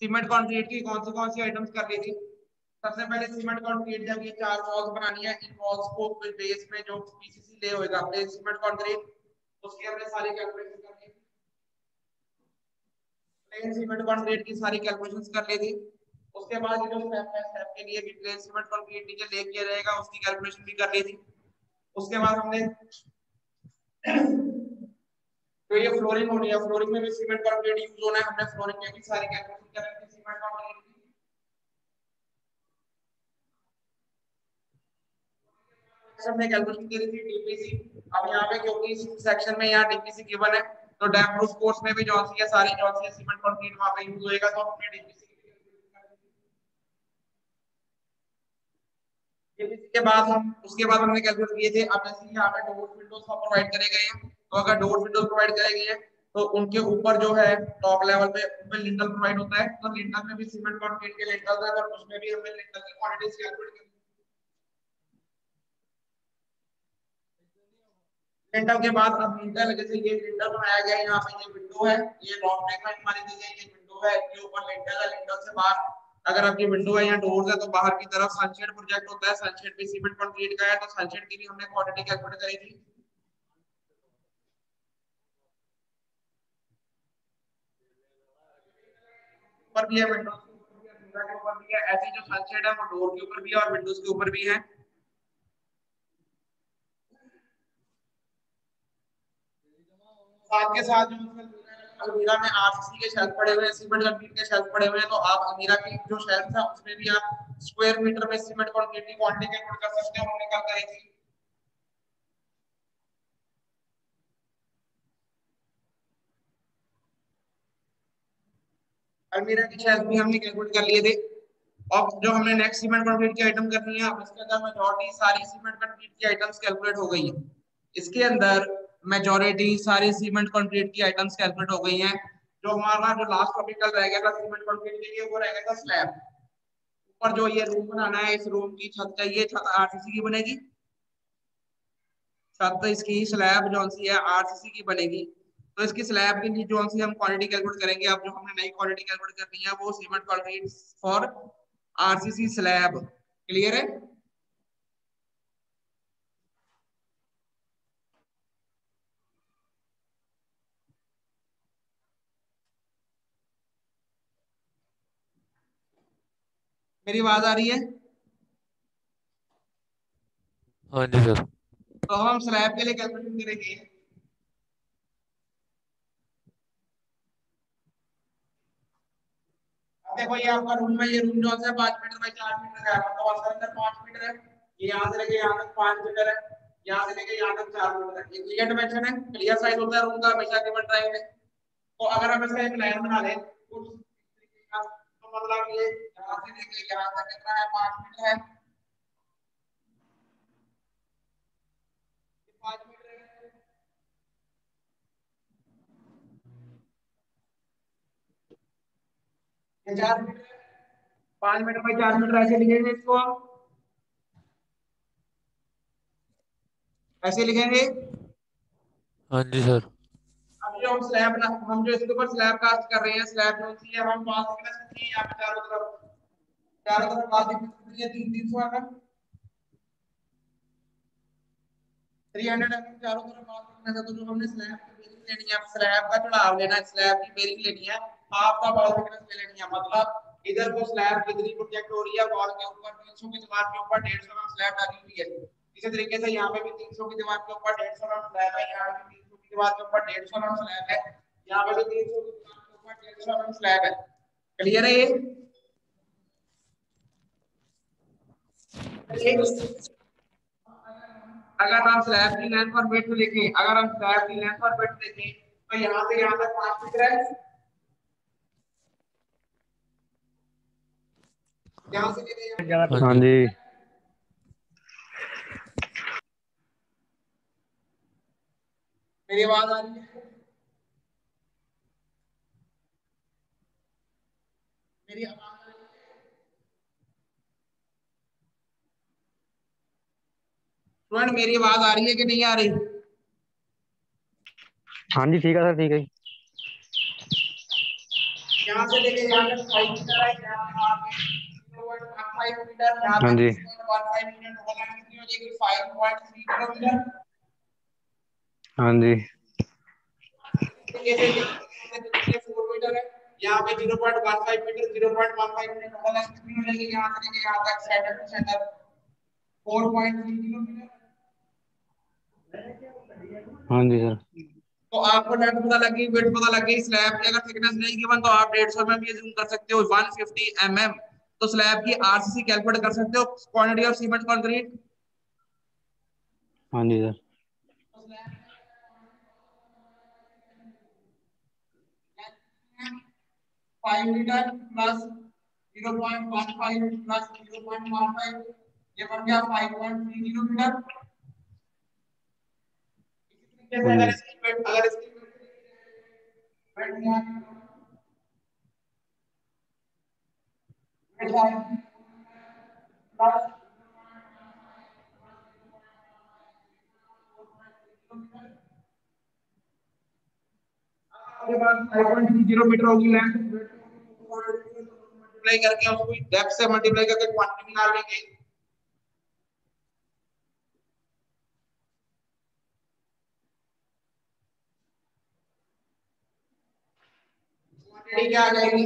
Cement concrete की कौन सी items कर ली थी? सबसे पहले सीमेंट कंक्रीट जब ये 4 वॉल्स बनानी है, इन वॉल्स को बेस में जो पीसीसी ले होगा प्लेन सीमेंट कंक्रीट, उसकी हमने सारी कैलकुलेशन कर ली। प्लेन सीमेंट कंक्रीट की सारी कैलकुलेशंस कर ली थी। उसके बाद जो स्टेप है, स्टेप के लिए भी प्लेन सीमेंट कंक्रीट नीचे ले किया जाएगा, उसकी कैलकुलेशन भी कर ली थी। उसके बाद हमने तो ये फ्लोरिंग होनी है, फ्लोरिंग में भी सीमेंट कंक्रीट यूज होना है, हमने फ्लोरिंग में भी सारी कैलकुलेशन कर ली थी सीमेंट कंक्रीट की। हमने कैलकुलेशन करी थी डीपीसी। अब यहाँ पे क्योंकि इस सेक्शन में यहाँ डीपीसी गिवन है, तो डैम प्रूफ कोर्स में भी जो सी है सारी जो सी है सीमेंट कंक्रीट वहां पे यूज होएगा, तो हमने डीपीसी के बाद हम उसके बाद हमने कैलकुलेट किए थे। अब जैसे यहाँ पे डोर विंडोज प्रोवाइड करे गए हैं, तो अगर डोर विंडोज प्रोवाइड करे गए हैं तो उनके ऊपर जो है टॉप लेवल पे ऊपर लिंटल प्रोवाइड होता है, तो लिंटल में भी सीमेंट कंक्रीट के लिंटल है, और उसमें भी हमने लिंटल की क्वांटिटीज कैलकुलेट की। लिंटल के बाद अब लिंटल जैसे ये लिंटल बनाया गया है, यहाँ पे ये विंडो है, ये लॉक टेक हमारी दी गई, ये विंडो है, इसके ऊपर लिंटल है, लिंटल से बाहर अगर आपकी विंडो है या डोर्स है तो बाहर की तरफ सनशेड प्रोजेक्ट होता है, सनशेड भी सीमेंट कंक्रीट का है, तो सनशेड की भी हमने क्वांटिटी कैलकुलेट करी थी। ऊपर भी है, विंडोज के ऊपर भी है, ऐसी जो सनशेड है वो डोर के ऊपर भी है और विंडोज के ऊपर भी है। साथ के साथ जो अलमीरा में आरसीसी के शेल्फ पड़े हुए हैं, सीमेंट कंक्रीट के शेल्फ पड़े हुए हैं, तो आप अलमीरा की जो शेल्फ है उसमें भी आप स्क्वायर मीटर में सीमेंट कंक्रीट की क्वांटिटी कैलकुलेट कर सकते हैं, हमने कल करी थी। अलमीरा की शेल्फ भी हमने कैलकुलेट कर लिए थे। अब जो हमने नेक्स्ट सीमेंट कंक्रीट की आइटम करनी है, अब इसके अंदर मेजॉरिटी सारी सीमेंट कंक्रीट की आइटम्स कैलकुलेट हो गई है। इसके अंदर मेजॉरिटी सारी सीमेंट कंक्रीट की आइटम्स कैलकुलेट हो गई हैं। जो हमारा जो लास्ट टॉपिक कल रह गया था सीमेंट कंक्रीट के लिए, वो रह गया था स्लैब। ऊपर जो ये रूम बनाना है, इस रूम की छत का, ये छत आरसीसी की बनेगी, छत इसकी स्लैब जो सी है आरसीसी की बनेगी। तो इसकी स्लैब की जो सी हम क्वांटिटी कैलकुलेट करेंगे। अब जो हमने नई क्वांटिटी कैलकुलेट करनी है वो cement concrete for RCC slab. Clear है? मेरी आवाज आ रही है? हाँ जी सर। तो हम स्लैब के लिए कैलकुलेशन करेंगे। अब देखो ये आपका रूम है, ये रूम जो है 5 मीटर बाई 4 मीटर का है, मतलब उसके अंदर 5 मीटर है, ये यहाँ से लेके यहाँ तक 5 मीटर है, यहाँ से लेके यहाँ तक 4 मीटर है। ये क्लियर डिमेंशन है, क्लियर साइज होता है रूम का हमेशा गिवन ड्राइव में। तो अगर हम इसका एक लाइन बना लें तो मतलब ये यहाँ से लेके यहाँ तक कितना है, 5 मीटर है, 5 मीटर है, 4 मीटर है, 5 मीटर बाई 4 मीटर ऐसे लिखेंगे इसको हम, ऐसे लिखेंगे। हाँ जी सर। अब जो हम जो इसके ऊपर स्लैब कास्ट कर रहे हैं, स्लैब जो सी है हम पास की कितनी है, यहाँ पे चारों तरफ पास कितनी है, 300 mm, 300 mm चारों तरफ पास करना है। तो जो हमने स्लैब की बेरिंग लेनी है, स्लैब का चढ़ाव लेना है, स्लैब की बेरिंग लेनी है, हाफ का वॉल थिकनेस ले लेनी है। मतलब इधर को स्लैब कितनी प्रोजेक्ट हो रही है वॉल के ऊपर, 300 की दीवार के ऊपर 150 mm स्लैब डाली हुई है। इसी तरीके से यहाँ पे भी 300 की दीवार के ऊपर 150 mm स्लैब है, यहाँ पे 300 की दीवार के ऊपर 150 mm स्लैब है, यहाँ पे भी 300 की दीवार के ऊपर 150 mm स्लैब है। क्लियर है ये? अगर हम स्लैब की लेंथ और विड्थ देखें, अगर हम स्लैब की लेंथ और विड्थ देखें तो यहाँ से यहाँ तक 5 मीटर है, यहाँ से लेके हाँ हाँ जी। जी। मेरी आवाज आ रही है? मेरी आवाज आ रही है? स्टूडेंट मेरी आवाज आ रही है कि नहीं आ रही? हाँ जी ठीक है सर, ठीक है। यहाँ से लेके यहाँ तक 5 मीटर है, यहाँ पे आगे 0.15 मीटर, यहाँ हाँ तक जी 0.15 मीटर, टोटल लेंथ कितनी हो जाएगी 5.3 किलोमीटर। हाँ जी तरीके से यहाँ से कितने 4 मीटर है, यहाँ पे 0.15 मीटर, 0.15 मीटर, टोटल लेंथ कितनी हो जाएगी यहाँ से लेके यहाँ तक सेंटर टू सेंटर 4.3 किलोमीटर। हाँ जी सर। तो आपको लेंथ पता लग गई, विड्थ पता लग गई, स्लैब की अगर थिकनेस नहीं गिवन तो आप 150 mm भी अज्यूम कर सकते हो, 150 mm तो स्लैब की आरसीसी कैलकुलेट कर सकते हो, क्वांटिटी ऑफ सीमेंट कंक्रीट। हाँ जी सर। 5 मीटर प्लस 0.15 प्लस 0.15 ये बन गया 5.30 मीटर। इसी तरीके से हाँ अगर जी इसकी width अगर इसकी width प्लस आपके पास 5.30 मीटर होगी लेंथ, मल्टीप्लाई करके उसको डेप्थ से मल्टीप्लाई करके क्वांटिटी निकाल लेंगे। क्वांटिटी क्या आ जाएगी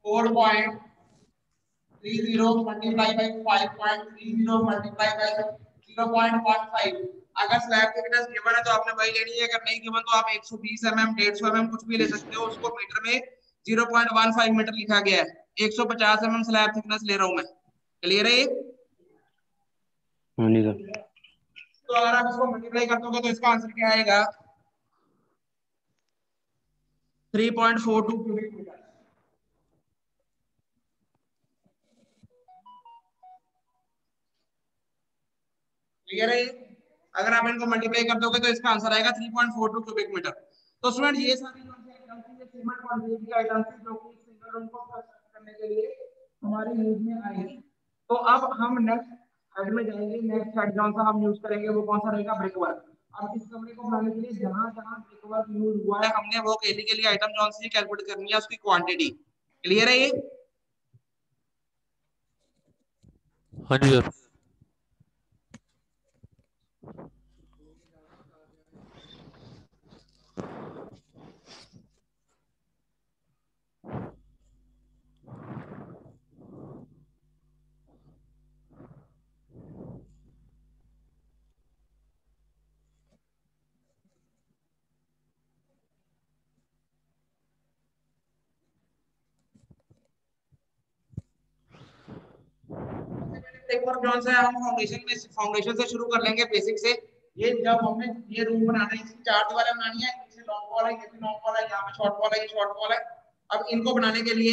4.30 मल्टीप्लाई बाय 5.30 मल्टीप्लाई बाय 0.15। अगर स्लैब थिकनेस गिवन है तो आपने वही लेनी है, अगर नहीं गिवन तो आप 120 mm 150 mm कुछ भी ले सकते हो, उसको मीटर में 0.15 मीटर लिखा गया है, 150 mm स्लैब थिकनेस ले रहा हूं मैं। क्लियर है ये? हाँ जी सर। तो अगर आप इसको मल्टीप्लाई कर दोगे तो इसका आंसर क्या आएगा 3.42 क्यूबिक मीटर। क्लियर है? अगर आप इनको मल्टीप्लाई कर दोगे तो इसका आंसर आएगा 3.42 क्यूबिक मीटर। तो स्टूडेंट ये सारी जो आइटम्स है सीमेंट क्वांटिटी की आइटम्स है जो कि सिंगल रूम को करने के लिए हमारे यूज में आएगी। तो अब हम नेक्स्ट हेड में जाएंगे, नेक्स्ट हेड कौन सा हम यूज करेंगे वो कौन सा रहेगा ब्रिक वर्क। अब इस कमरे को बनाने के लिए जहां जहां ब्रिक वर्क यूज हुआ है हमने वो बेसिकली आइटम कौन सी कैलकुलेट करनी है उसकी क्वांटिटी। क्लियर है ये? हाँ जी सर। एक बार जॉन से हम फाउंडेशन से शुरू कर लेंगे, बेसिक से। ये जब हमने ये रूम बनाना है, इसकी 4 दीवारें बनानी है, ये लॉन्ग वॉल है, ये भी लॉन्ग वॉल है, यहाँ पे शॉर्ट वॉल है, ये शॉर्ट वॉल है। अब इनको बनाने के लिए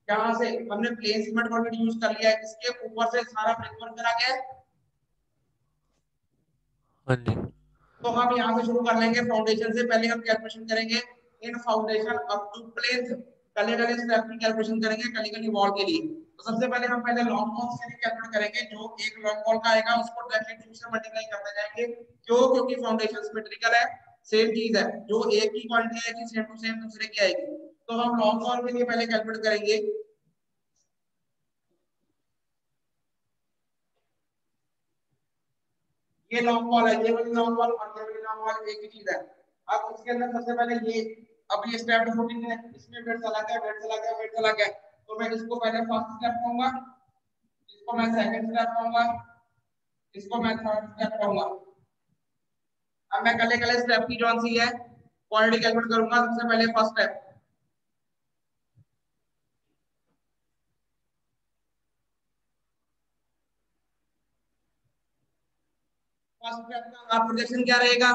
यहाँ से हमने प्लेन सीमेंट कंक्रीट यूज कर लिया है, इसके ऊपर से सारा ब्रिक वर्क करा गया है। हाँ जी तो हम यहाँ से शुरू कर लेंगे फाउंडेशन से। पहले हम कैलकुलेशन करेंगे in foundation up to plane, कले कले स्टेप की कैलकुलेशन करेंगे कली कली वॉल के लिए। तो सबसे पहले हम पहले लॉन्ग वॉल से कैलकुलेट करेंगे, जो एक लॉन्ग वॉल का आएगा उसको डायरेक्टली 2 से मल्टीप्लाई करते जाएंगे। क्यों? क्योंकि फाउंडेशन सिमेट्रिकल है, सेम चीज है, जो एक की क्वांटिटी आएगी सेम टू सेम दूसरे की आएगी। तो हम लॉन्ग वॉल के लिए पहले कैलकुलेट करेंगे। ये लॉन्ग वॉल है, ये वाली लॉन्ग वॉल और ये वाली लॉन्ग वॉल एक ही चीज है। अब उसके अंदर सबसे पहले ये, अब ये स्टेप 14 है, इसमें वेट चला गया, वेट चला गया, वेट चला गया, तो मैं इसको पहले फर्स्ट स्टेप कहूंगा, इसको मैं सेकंड स्टेप कहूंगा, इसको मैं थर्ड स्टेप कहूंगा। अब मैं कले कले स्टेप की कौन सी है क्वांटिटी कैलकुलेट करूंगा। सबसे पहले फर्स्ट स्टेप, फर्स्ट स्टेप का प्रोजेक्शन क्या रहेगा?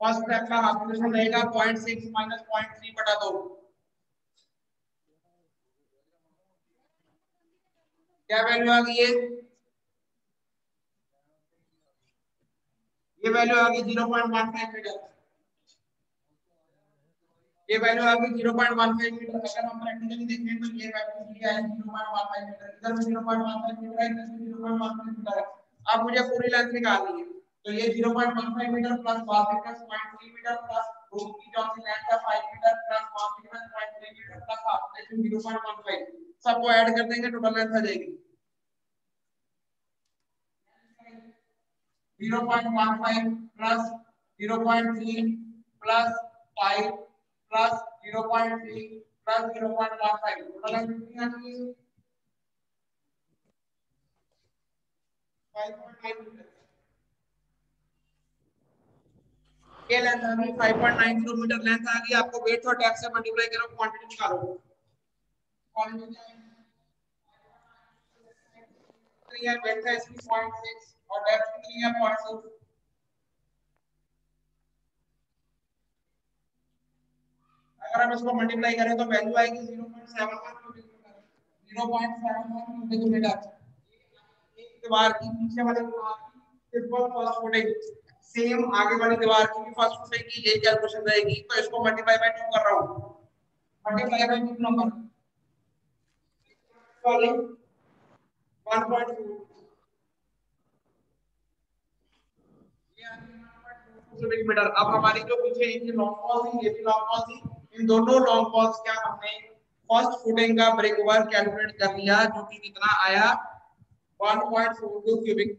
फर्स्ट स्टेप का प्रोजेक्शन रहेगा 0.6 माइनस 0.3 बटा 2। क्या वैल्यू आ गई है? ये वैल्यू आ गई 0.15 मीटर। ये वैल्यू आ गई 0.15 मीटर। अगर हम प्रैक्टिकली देखें तो ये वैल्यू दी है 0.15 मीटर, इधर भी 0.15 मीटर है, इधर भी 0.15 मीटर है। अब मुझे पूरी लेंथ निकालनी है, तो ये 0.15 metre plus wall thickness 0.3 metre plus room की जो सी लेंथ है 5 metre plus wall thickness 0.3 metre plus half section 0.15 सबको ऐड कर देंगे, टोटल लेंथ आ जाएगी 0.15 plus 0.3 plus 5 plus 0.3 plus 0.15 total length कितनी आती है 5.9 मीटर। ये लेंथ आ गई 5.9 किलोमीटर लेंथ आ गई। आपको वेट और डेप्थ से मल्टीप्लाई करो, क्वांटिटी निकालो। क्वांटिटी है वेट है इसकी 0.6 और डेप्थ कितनी है 0.6। अगर हम इसको मल्टीप्लाई करें तो वैल्यू आएगी 0.71 किलोमीटर 0.71 किलोमीटर। एक दीवार की पीछे वाले दीवार की सिंपल फर्स्ट फुटिंग सेम आगे वाली दीवार की भी फर्स्ट फुटिंग की यही कैलकुलेशन रहेगी। तो इसको मल्टीप्लाई बाय 2 कर रहा हूं, मल्टीप्लाई बाय 2 नंबर वाले 1.2 ये मीटर। अब हमारी जो पीछे इनकी लॉन्ग वॉल थी ये भी लॉन्ग वॉल थी, इन दोनों लॉन्ग वॉल्स का हमने फर्स्ट फुटिंग का ब्रिक वर्क कैलकुलेट कर लिया जो कि कितना आया 1.42 क्यूबिक